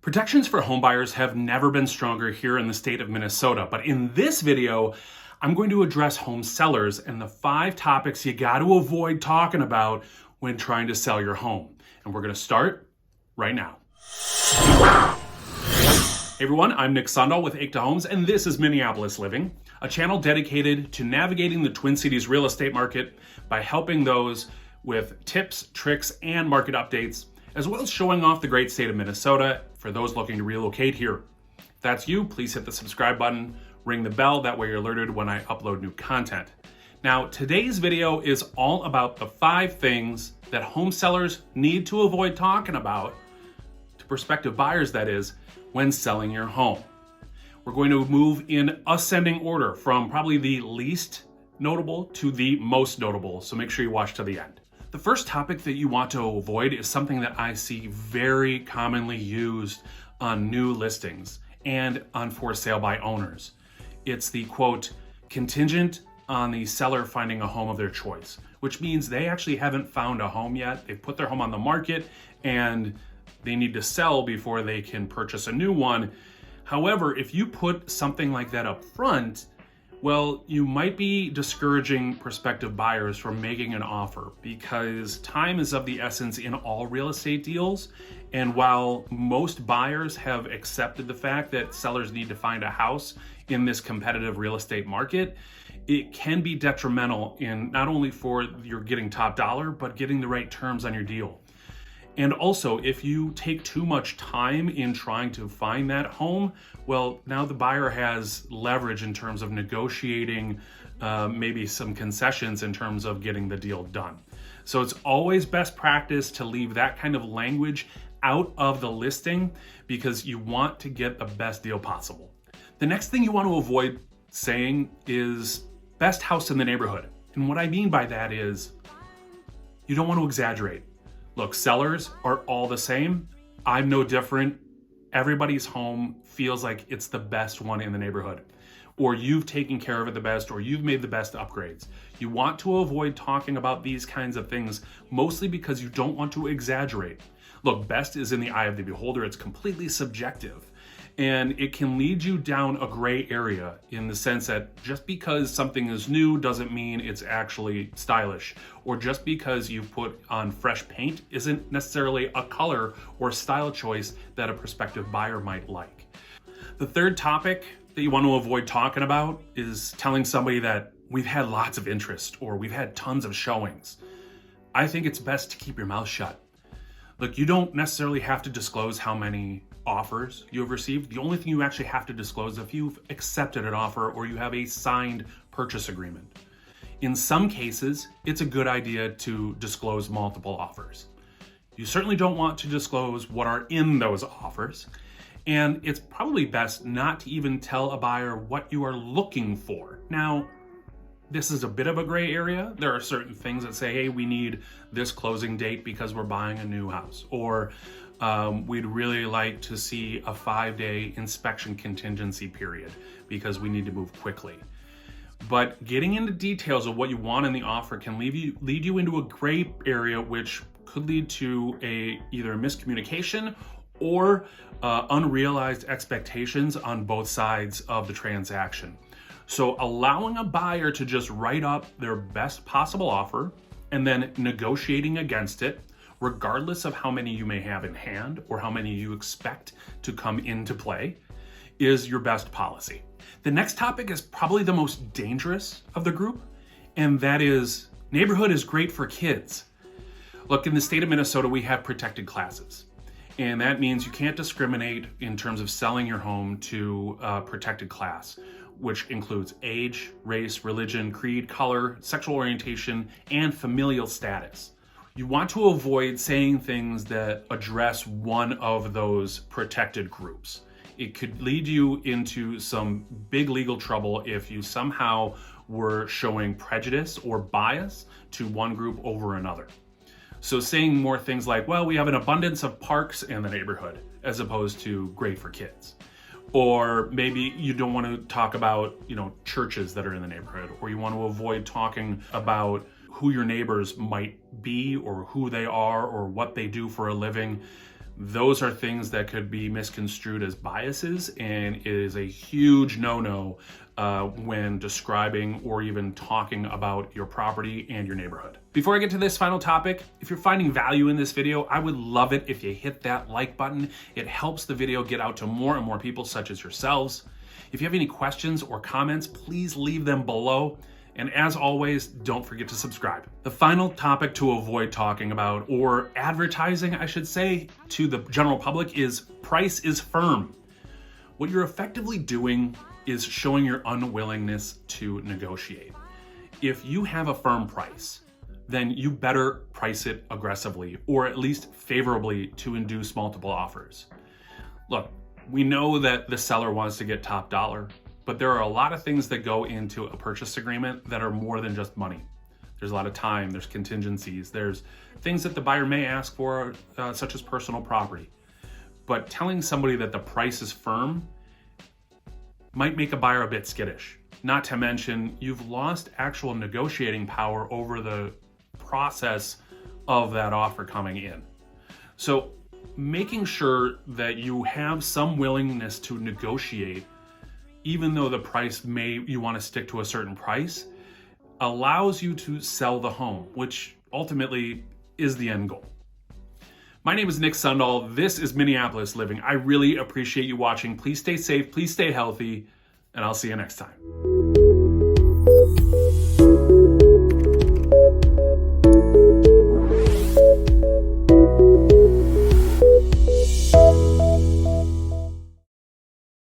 Protections for homebuyers have never been stronger here in the state of Minnesota, but in this video, I'm going to address home sellers and the 5 topics you got to avoid talking about when trying to sell your home. And we're going to start right now. Hey everyone, I'm Nick Sundahl with Acta Homes, and this is Minneapolis Living, a channel dedicated to navigating the Twin Cities real estate market by helping those with tips, tricks, and market updates, as well as showing off the great state of Minnesota for those looking to relocate here. If that's you, please hit the subscribe button, ring the bell, that way you're alerted when I upload new content. Now, today's video is all about the 5 things that home sellers need to avoid talking about, to prospective buyers that is, when selling your home. We're going to move in ascending order from probably the least notable to the most notable, so make sure you watch to the end. The first topic that you want to avoid is something that I see very commonly used on new listings and on for sale by owners. It's the quote, contingent on the seller finding a home of their choice, which means they actually haven't found a home yet. They've put their home on the market and they need to sell before they can purchase a new one. However, if you put something like that up front, well, you might be discouraging prospective buyers from making an offer because time is of the essence in all real estate deals. And while most buyers have accepted the fact that sellers need to find a house in this competitive real estate market, it can be detrimental in not only for you're getting top dollar, but getting the right terms on your deal. And also, if you take too much time in trying to find that home, well, now the buyer has leverage in terms of negotiating maybe some concessions in terms of getting the deal done. So it's always best practice to leave that kind of language out of the listing because you want to get the best deal possible. The next thing you want to avoid saying is best house in the neighborhood. And what I mean by that is you don't want to exaggerate. Look, sellers are all the same. I'm no different. Everybody's home feels like it's the best one in the neighborhood, or you've taken care of it the best, or you've made the best upgrades. You want to avoid talking about these kinds of things, mostly because you don't want to exaggerate. Look, best is in the eye of the beholder. It's completely subjective. And it can lead you down a gray area in the sense that just because something is new doesn't mean it's actually stylish. Or just because you've put on fresh paint isn't necessarily a color or style choice that a prospective buyer might like. The third topic that you want to avoid talking about is telling somebody that we've had lots of interest or we've had tons of showings. I think it's best to keep your mouth shut. Look, you don't necessarily have to disclose how many offers you have received. The only thing you actually have to disclose is if you've accepted an offer or you have a signed purchase agreement. In some cases, it's a good idea to disclose multiple offers. You certainly don't want to disclose what are in those offers, and it's probably best not to even tell a buyer what you are looking for. Now, this is a bit of a gray area. There are certain things that say, hey, we need this closing date because we're buying a new house, or we'd really like to see a 5-day inspection contingency period because we need to move quickly. But getting into details of what you want in the offer can lead you into a gray area, which could lead to either a miscommunication or unrealized expectations on both sides of the transaction. So allowing a buyer to just write up their best possible offer and then negotiating against it, regardless of how many you may have in hand or how many you expect to come into play, is your best policy. The next topic is probably the most dangerous of the group, and that is neighborhood is great for kids. Look, in the state of Minnesota, we have protected classes, and that means you can't discriminate in terms of selling your home to a protected class, which includes age, race, religion, creed, color, sexual orientation, and familial status. You want to avoid saying things that address one of those protected groups. It could lead you into some big legal trouble if you somehow were showing prejudice or bias to one group over another. So saying more things like, well, we have an abundance of parks in the neighborhood, as opposed to great for kids. Or maybe you don't want to talk about, churches that are in the neighborhood, or you want to avoid talking about who your neighbors might be or who they are or what they do for a living. those are things that could be misconstrued as biases, and it is a huge no-no when describing or even talking about your property and your neighborhood. Before I get to this final topic, if you're finding value in this video, I would love it if you hit that like button. It helps the video get out to more and more people such as yourselves. If you have any questions or comments, please leave them below. And as always, don't forget to subscribe. The final topic to avoid talking about, or advertising, I should say, to the general public is price is firm. What you're effectively doing is showing your unwillingness to negotiate. If you have a firm price, then you better price it aggressively, or at least favorably to induce multiple offers. Look, we know that the seller wants to get top dollar, but there are a lot of things that go into a purchase agreement that are more than just money. There's a lot of time, there's contingencies, there's things that the buyer may ask for, such as personal property. But telling somebody that the price is firm might make a buyer a bit skittish. Not to mention, you've lost actual negotiating power over the process of that offer coming in. So making sure that you have some willingness to negotiate, even though the price you want to stick to a certain price, allows you to sell the home, which ultimately is the end goal. My name is Nick Sundahl. This is Minneapolis Living. I really appreciate you watching. Please stay safe, please stay healthy, and I'll see you next time.